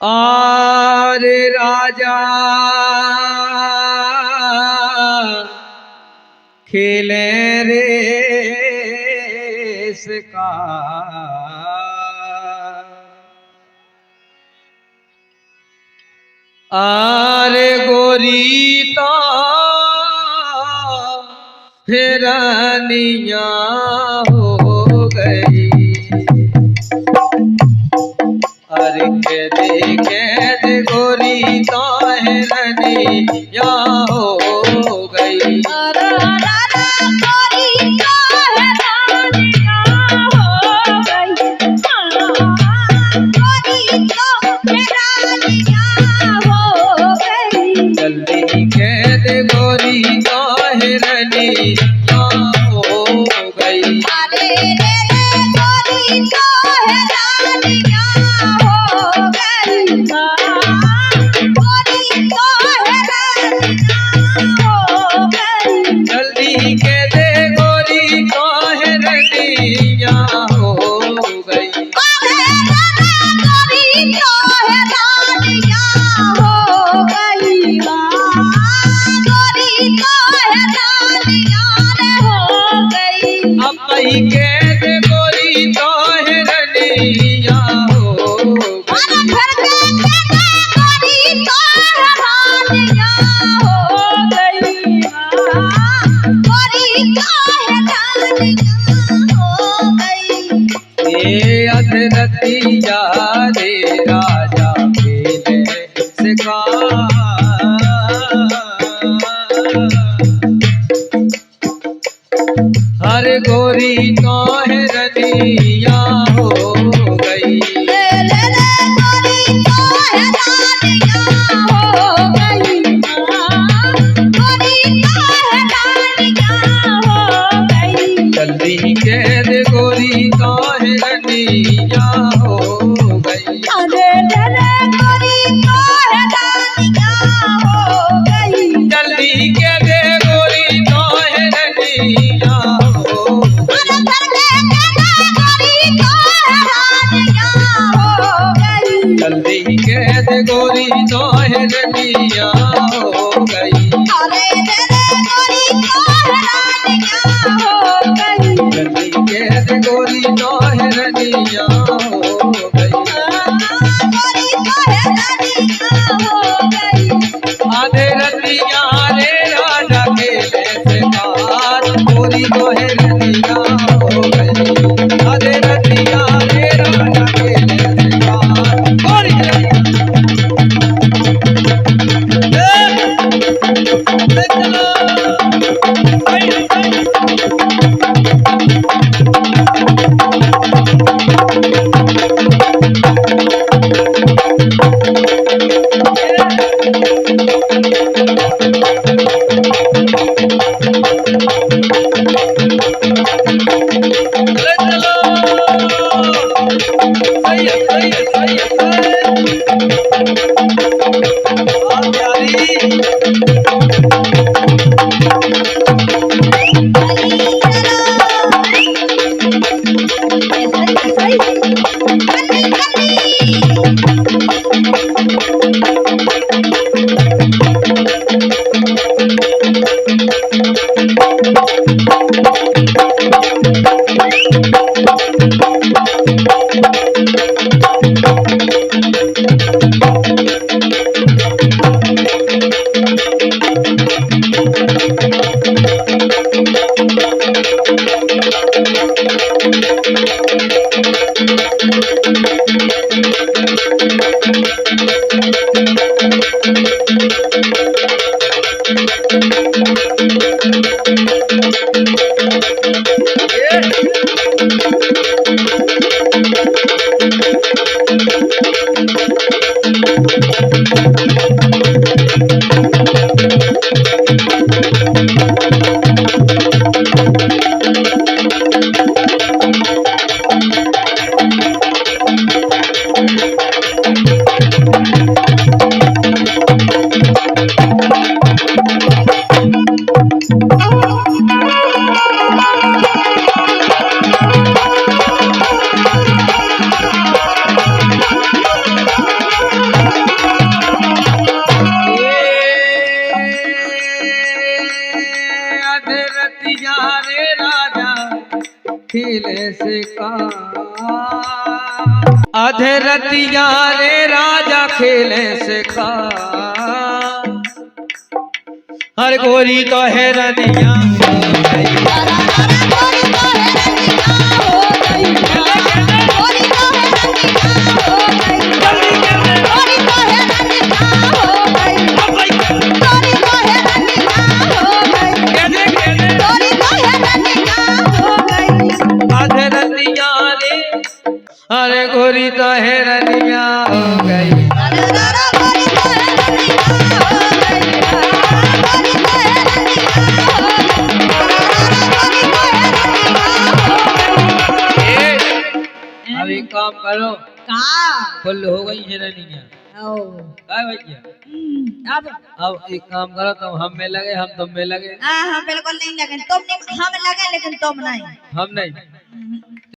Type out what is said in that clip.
आरे राजा खेले रेस का आरे गोरी तो हिरनिया हो गई। अरे के गोरी तो हिरनिया हो गई। जल्दी कह दे गोरी तो हिरनिया हो गई। अरे रे गोरी तो हिरनिया हो गई। गोरी तो हिरनिया हो गई। जल्दी कह दे गोरी तो हिरनिया हो गई। गोरी तो हिरनिया हो गई। गोरी तो हिरनिया हो गई। अब कहीं कह दे गोरी तो हिरनिया हो गई। गोरी तो हिरनिया हो गई। गोरी तो हिरनिया हो गई। ये अधरतिया रे राजा खेले सिखा। हर गोरी तो हिरनिया हो गई। गोरी तो हिरनिया हो गई। गोरी तो हिरनिया हो गई। जल्दी कह दे गोरी तो हिरनिया हो गई। अरे गोरी तो हिरनिया हो गई। जल्दी कह दे गोरी तो हिरनिया हो गई। जल्दी कह दे गोरी तो हिरनिया हो गई। जल्दी कह दे गोरी तो हिरनिया हो गई। आधे रतिया रे राजा खेले से बात गोरी तो हिरनिया हो गई। आधे रतिया रे राजा खेले से बात गोरी से का आधे रतिया रे राजा खेले से का हर गोरी तो है रनिया हो गई आधे रतिया रे अरे गोरी तो है रनिया हो गई अब एक काम करो फुल हो गई है रनिया काय भैया अब एक काम करो तुम हम में लगे हम तुम में लगे बिल्कुल नहीं लगे तुम नहीं हम लगे लेकिन तुम नहीं हम नहीं